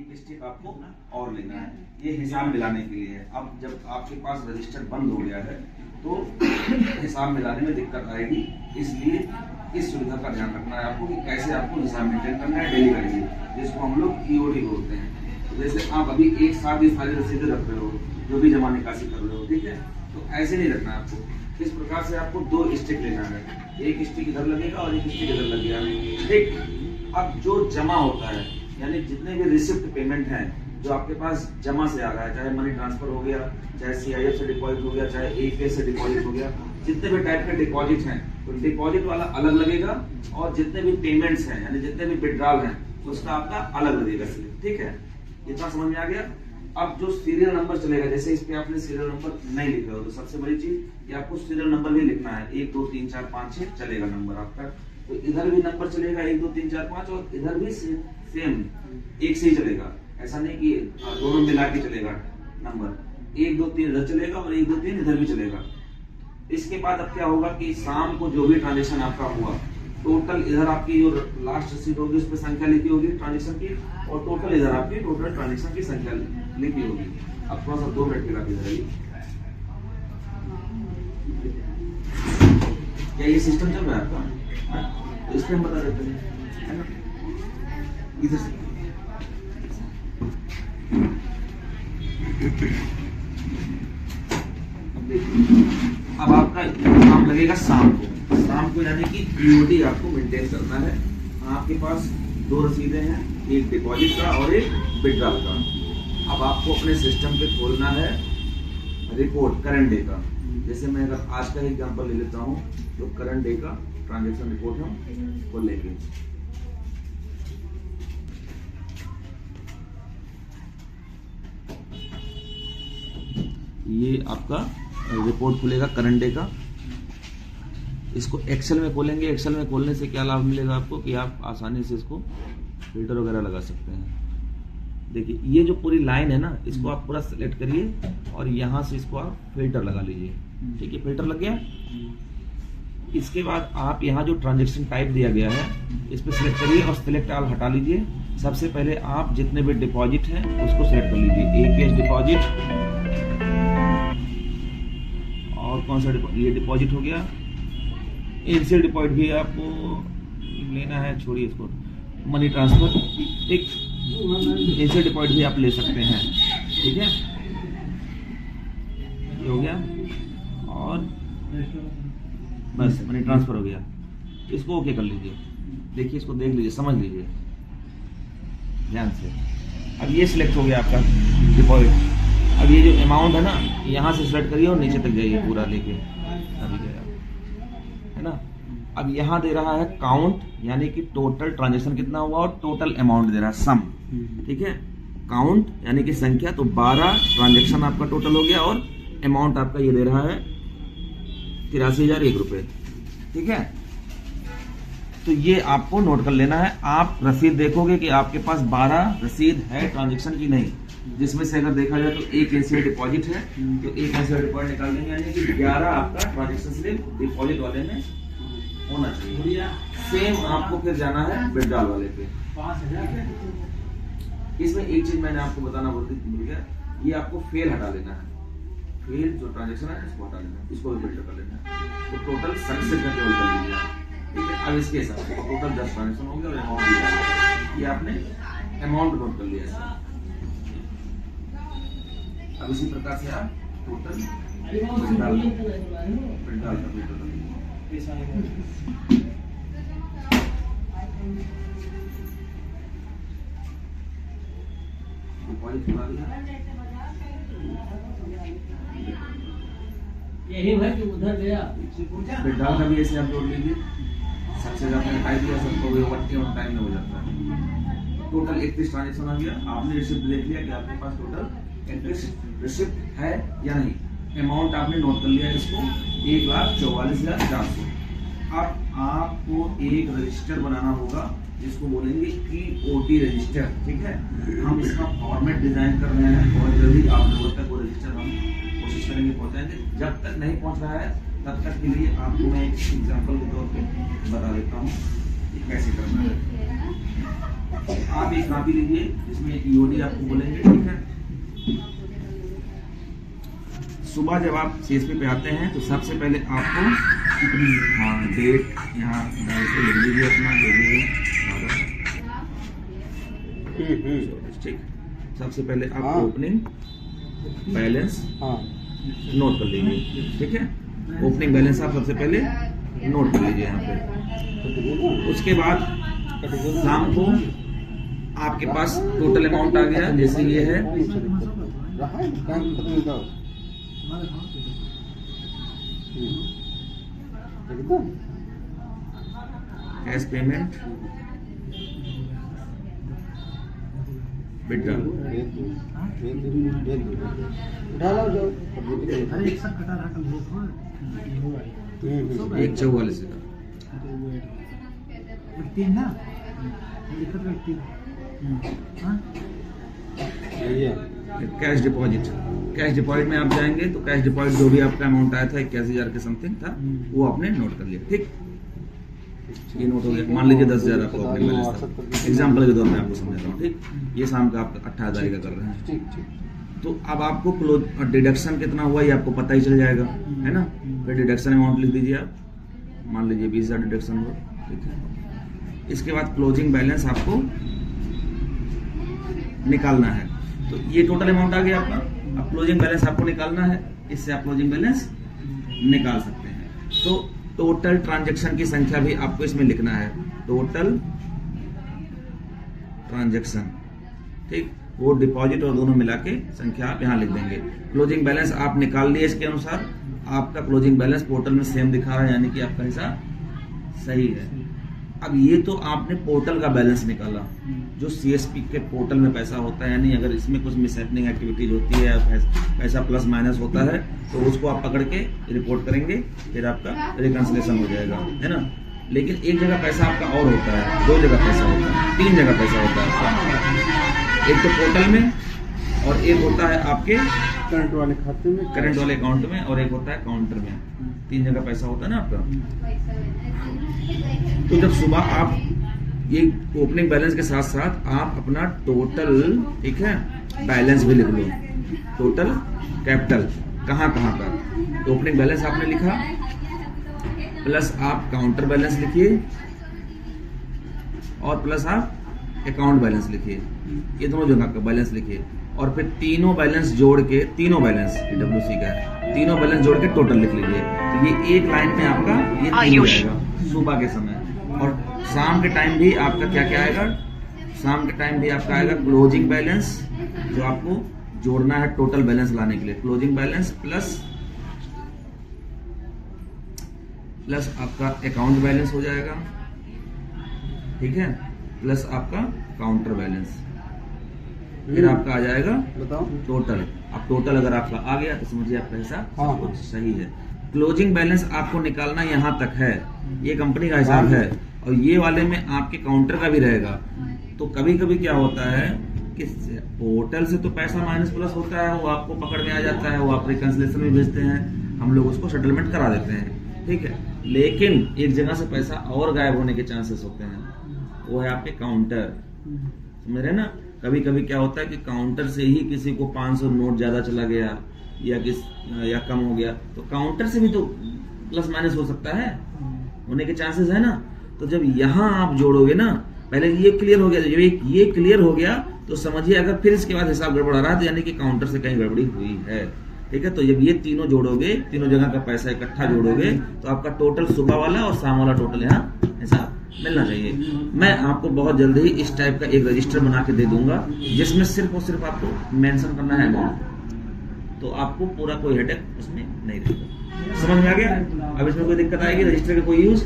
एक स्टिक आपको और लेना है, ये हिसाब मिलाने के लिए है। अब जब आपके पास रजिस्टर बंद हो गया है तो हिसाब मिलाने में दिक्कत आएगी, इसलिए इस सुविधा का ध्यान रखना है आपको कि कैसे आपको हिसाब मेंटेन करना है डेली का डेली, जिसको हम लोग ईओडी बोलते हैं। तो जैसे आप अभी एक साथ ही सारी रसीदें रख रहे हो, जो भी जमा निकासी कर रहे हो, ठीक है, तो ऐसे नहीं रखना है आपको। इस प्रकार से आपको 2 स्टिक लेना है, एक स्टिक इधर लगेगा और एक स्टिक इधर लगेगा, ठीक। अब जो जमा होता है, यानी जितने भी रिसिप्ट पेमेंट हैं जो आपके पास जमा से आ रहा है, चाहे मनी ट्रांसफर हो गया, चाहे सीआईएफ से डिपॉजिट हो गया, चाहे एपीएस से डिपॉजिट हो गया, जितने भी टाइप के डिपॉजिट हैं, तो डिपॉजिट वाला अलग लगेगा और जितने भी पेमेंट्स हैं, यानी जितने भी विड्रॉल हैं, उसका आपका अलग लगेगा स्लिप, ठीक है। इतना समझ में आ गया। अब जो सीरियल नंबर चलेगा, जैसे इस पे आपने सीरियल नंबर नहीं लिखा हो तो सबसे बड़ी चीज कि आपको सीरियल नंबर भी लिखना है। 1 2 3 4 5 6 चलेगा नंबर आपका, तो इधर भी नंबर चलेगा 1 2 3 4 5 और इधर भी सेम एक से ही चलेगा। ऐसा नहीं कि दोनों मिला के चलेगा नंबर, 1 2 3 इधर चलेगा और 1 2 3 इधर भी चलेगा। इसके बाद अब क्या होगा कि शाम को जो भी ट्रांजेक्शन आपका हुआ, टोटल इधर आपकी जो लास्ट रसीद होगी उस पर संख्या लिखी होगी ट्रांजेक्शन की, और टोटल इधर आपकी टोटल ट्रांजेक्शन की संख्या लिखी होगी। अब थोड़ा सा 2 मिनट के बाद इधर आइए, क्या ये सिस्टम चल रहा है आपका? तो इसमें हम बता देते हैं, है ना, इधर से अब आपका काम लगेगा शाम को, यानी कि ईओडी आपको मेंटेन करना है। आपके पास 2 रसीदें हैं, एक डिपॉजिट का और एक विड्रॉल का। अब आपको अपने सिस्टम पे खोलना है रिपोर्ट करंट डे का। जैसे मैं अगर आज का एग्जांपल ले लेता हूं, तो करंट डे का ट्रांजैक्शन रिपोर्ट हम खोल लेंगे। ये आपका रिपोर्ट खुलेगा करंट डे का। इसको एक्सेल में खोलेंगे। एक्सेल में खोलने से क्या लाभ मिलेगा आपको कि आप आसानी से इसको फिल्टर वगैरह लगा सकते हैं। देखिए ये जो पूरी लाइन है ना, इसको आप पूरा सेलेक्ट करिए और यहाँ से इसको आप फिल्टर लगा लीजिए, ठीक है। फिल्टर लग गया। इसके बाद आप यहाँ जो ट्रांजेक्शन टाइप दिया गया है इस पर सिलेक्ट करिए और सिलेक्ट ऑल हटा लीजिए। सबसे पहले आप जितने भी डिपॉजिट हैं उसको सिलेक्ट कर लीजिए। एपीएस डिपॉजिट और कौन सा ये डिपॉजिट हो गया। इनिशियल डिपॉजिट भी आपको लेना है, छोड़िए इसको। मनी ट्रांसफर, ठीक, इनिशियल डिपॉजिट भी आप ले सकते हैं, ठीक है। ये हो गया और बस मनी ट्रांसफर हो गया। इसको ओके कर लीजिए। देखिए इसको देख लीजिए, समझ लीजिए ध्यान से। अब ये सिलेक्ट हो गया आपका डिपॉजिट। अब ये जो अमाउंट है ना, यहाँ से सिलेक्ट करिए और नीचे तक जाइए पूरा लेके, अभी गया है ना। अब यहाँ दे रहा है काउंट, यानी कि टोटल ट्रांजेक्शन कितना हुआ और टोटल अमाउंट दे रहा है सम, ठीक है। काउंट यानी कि संख्या, तो 12 ट्रांजेक्शन आपका टोटल हो गया और अमाउंट आपका ये दे रहा है 83,001 रुपए, ठीक है। तो ये आपको नोट कर लेना है। आप रसीद देखोगे कि आपके पास 12 रसीद है ट्रांजेक्शन की नहीं, जिसमें से अगर देखा जाए तो एक एनसीआर डिपॉजिट है, तो एक एनसीआर डिपॉजिट निकाल देंगे, यानी कि 11 आपका ट्रांजेक्शन स्लिप डिपॉजिट वाले में होना चाहिए। सेम आपको फिर जाना है विड्रॉल वाले पे। इसमें एक चीज मैंने आपको बताना भूल गया, ये आपको फेल हटा लेना है। फेल जो ट्रांजेक्शन है इसको हटा लेना है, इसको भी फिल्टर कर लेना है। तो टोटल सक्सेस में केवल कर लीजिए, ठीक है। अब इसके हिसाब से टोटल 10 ट्रांजेक्शन हो गया और अमाउंट दिया, ये आपने अमाउंट नोट कर लिया। अब इसी प्रकार से आप टोटल यही भाई कि उधर गया विड्रॉल का भी ऐसे आप जोड़ लीजिए। सबसे ज्यादा टाइप दिया सबको वन टाइम में हो जाता है। टोटल 31 ट्रांजेक्शन आ गया। आपने रिसिप्ट देख लिया कि आपके पास टोटल 31 रिसिप्ट है या नहीं। अमाउंट आपने नोट कर लिया, इसको 1,44,400। अब आपको एक रजिस्टर बनाना होगा जिसको बोलेंगे ईओटी रजिस्टर, ठीक है। हम इसका फॉर्मेट डिजाइन कर रहे हैं, बहुत जल्दी आप लोगों तक वो रजिस्टर हम कोशिश करेंगे पहुंचाएंगे। जब तक नहीं पहुंच रहा है तब तक के लिए आपको मैं एक एग्जांपल के तौर पे बता देता हूँ कि कैसे करना है। आप एक कापी लीजिए, इसमें ईओडी आपको बोलेंगे, ठीक है। सुबह जब आप सीएसपी पे आते हैं तो सबसे पहले आपको डेट यहाँ डाल के लिख लीजिए, अपना दे दीजिए, ठीक। सबसे पहले आप ओपनिंग बैलेंस नोट कर लीजिए, ठीक है। ओपनिंग बैलेंस आप सबसे पहले नोट कर लीजिए यहाँ पे। उसके बाद शाम को आपके पास टोटल अमाउंट आ गया, जैसे ये है कैश पेमेंट विड्रॉल, एक 44 का कैश डिपॉजिट। कैश डिपॉजिट में आप जाएंगे तो कैश डिपॉजिट जो भी आपका अमाउंट आया था 81,000 के समथिंग था, वो आपने नोट कर लिया, ठीक। ये नोट हो गया। मान लीजिए 10,000 आपको अपने बैलेंस था, एग्जाम्पल के तौर में आपको समझा रहा हूँ, ठीक। ये शाम का आप 18,000 का कर रहे हैं, तो अब आपको डिडक्शन कितना हुआ ये आपको पता ही चल जाएगा, है ना। फिर डिडक्शन अमाउंट लिख दीजिए आप, मान लीजिए 20,000 डिडक्शन हुआ, ठीक है। इसके बाद क्लोजिंग बैलेंस आपको निकालना है, तो ये टोटल अमाउंट आ गया आपका। अब क्लोजिंग बैलेंस आपको निकालना है, इससे आप क्लोजिंग बैलेंस निकाल सकते हैं। तो टोटल ट्रांजैक्शन की संख्या भी आपको इसमें लिखना है, टोटल ट्रांजैक्शन, ठीक। वो डिपॉजिट और दोनों मिला के संख्या आप यहाँ लिख देंगे। क्लोजिंग बैलेंस आप निकाल लिए, इसके अनुसार आपका क्लोजिंग बैलेंस पोर्टल में सेम दिखा रहा है, यानी कि आपका हिसाब सही है। अब ये तो आपने पोर्टल का बैलेंस निकाला, जो सीएसपी के पोर्टल में पैसा होता है, यानी अगर इसमें कुछ मिसहैपनिंग एक्टिविटीज होती है, पैसा प्लस माइनस होता है, तो उसको आप पकड़ के रिपोर्ट करेंगे, फिर आपका रिकंसिलेशन हो जाएगा, है ना। लेकिन एक जगह पैसा आपका और होता है, 2 जगह पैसा होता है, 3 जगह पैसा होता है आपका। एक तो पोर्टल में, और एक होता है आपके करंट वाले खाते में, करंट वाले अकाउंट में, और एक होता है काउंटर में। 3 जगह पैसा होता है ना आपका। तो जब सुबह आप ये ओपनिंग बैलेंस के साथ साथ आप अपना टोटल, ठीक है, बैलेंस भी लिख लो, टोटल कैपिटल कहाँ कहाँ का। ओपनिंग बैलेंस आपने लिखा, प्लस आप काउंटर बैलेंस लिखिए, और प्लस आप अकाउंट बैलेंस लिखिए, ये दोनों जगह का बैलेंस लिखिए। और फिर तीनों बैलेंस जोड़ के, तीनों बैलेंस WC का है, तीनों बैलेंस जोड़ के टोटल लिख लीजिए। तो ये एक लाइन में आपका ये तीनों आएगा सुबह के समय। और शाम के टाइम भी आपका क्या क्या आएगा, शाम के टाइम भी आपका आएगा क्लोजिंग बैलेंस, जो आपको जोड़ना है टोटल बैलेंस लाने के लिए। क्लोजिंग बैलेंस प्लस आपका अकाउंट बैलेंस हो जाएगा, ठीक है, प्लस आपका काउंटर बैलेंस, फिर आपका आ जाएगा बताओ टोटल। अब टोटल अगर आपका आ गया तो समझिए आपका हिसाब हाँ, कुछ सही है। क्लोजिंग बैलेंस आपको निकालना यहाँ तक है, ये कंपनी का हिसाब है, और ये वाले में आपके काउंटर का भी रहेगा। तो कभी कभी क्या होता है कि पोर्टल से तो पैसा माइनस प्लस होता है, वो आपको पकड़ में आ जाता है, वो आप रिकंसिलेशन में भेजते हैं, हम लोग उसको सेटलमेंट करा देते हैं, ठीक है। लेकिन एक जगह से पैसा और गायब होने के चांसेस होते हैं, वो है आपके काउंटर, समझ रहे ना। कभी कभी क्या होता है कि काउंटर से ही किसी को 500 नोट ज्यादा चला गया या कम हो गया, तो काउंटर से भी तो प्लस माइनस हो सकता है, होने के चांसेस है ना। तो जब यहाँ आप जोड़ोगे ना, पहले ये क्लियर हो गया, जब ये क्लियर हो गया तो समझिए अगर फिर इसके बाद हिसाब गड़बड़ा रहा है तो यानी कि काउंटर से कहीं गड़बड़ी हुई है, ठीक है। तो जब ये तीनों जोड़ोगे, तीनों जगह का पैसा इकट्ठा जोड़ोगे, तो आपका टोटल सुबह वाला और शाम वाला टोटल यहाँ हिसाब मिलना चाहिए। मैं आपको बहुत जल्द ही इस टाइप का एक रजिस्टर बना के दे दूंगा, जिसमें सिर्फ और सिर्फ आपको मेंशन करना है अमाउंट, तो आपको पूरा कोई हेडेक उसमें नहीं रहेगा। समझ में आ गया? अब इसमें कोई दिक्कत आएगी रजिस्टर का कोई यूज